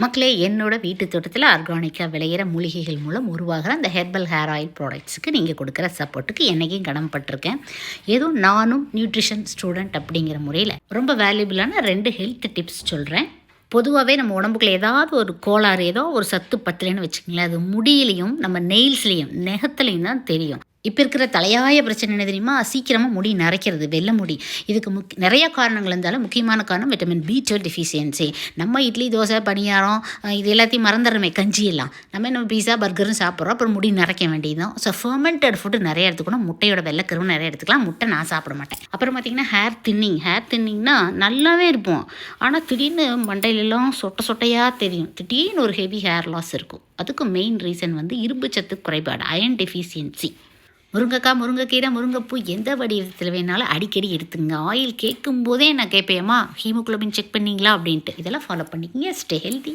மக்களே, என்னோட வீட்டு தோட்டத்தில் ஆர்கானிக்காக விளையிற மூலிகைகள் மூலம் உருவாகிற அந்த ஹெர்பல் ஹேர் ஆயில் ப்ராடக்ட்ஸுக்கு நீங்கள் கொடுக்குற சப்போர்ட்டுக்கு என்றைக்கும் கடமைப்பட்டிருக்கேன். ஏதோ நானும் நியூட்ரிஷன் ஸ்டூடெண்ட் அப்படிங்கிற முறையில் ரொம்ப வேல்யூபிளான 2 ஹெல்த் டிப்ஸ் சொல்கிறேன். பொதுவாகவே நம்ம உடம்புக்குள்ள ஏதாவது ஒரு கோளாறு, ஏதோ ஒரு சத்து பத்தலைன்னு வச்சுக்கங்களேன், அது முடியிலையும் நம்ம நெயில்ஸ்லேயும் நெகத்துலையும் தான் தெரியும். இப்போ இருக்கிற தலையாய பிரச்சனை என்ன தெரியுமா? சீக்கிரமாக முடி நரைக்கிறது, வெள்ளை முடி. இதுக்கு நிறைய காரணங்கள் இருந்தாலும் முக்கியமான காரணம் விட்டமின் B12 டெஃபிஷியன்சி. நம்ம இட்லி, தோசை, பணியாரம் இது எல்லாத்தையும் மறந்துடுறோமே, கஞ்சி எல்லாம். நம்ம பீஸா பர்கர்னு சாப்பிட்றோம், அப்புறம் முடி நரைக்க வேண்டியதுதான். ஸோ ஃபர்மெண்டட் ஃபுட்டு நிறைய எடுத்துக்கணும். முட்டையோட வெள்ளைக்கருவு நிறைய எடுத்துக்கலாம். முட்டை நான் சாப்பிட மாட்டேன். அப்புறம் பார்த்திங்கன்னா ஹேர் தின்னிங்னா நல்லாவே இருப்போம். ஆனால் திடீர்னு மண்டையிலெல்லாம் சொட்டையாக தெரியும். திடீர்னு ஒரு ஹெவி ஹேர் லாஸ் இருக்கும். அதுக்கு மெயின் ரீசன் இரும்பு சத்து குறைபாடு, அயன் டெஃபிஷியன்சி. முருங்கைக்காய், முருங்கைக்கீரை, முருங்கைப்பூ எந்த வடிவத்தில் வேணாலும் அடிக்கடி எடுத்துங்க. ஆயில் கேட்கும் போதே நான் கேட்பேம்மா ஹீமோகுளோபின் செக் பண்ணிங்களா அப்படின்ட்டு. இதெல்லாம் ஃபாலோ பண்ணிக்கிங்க. Stay healthy.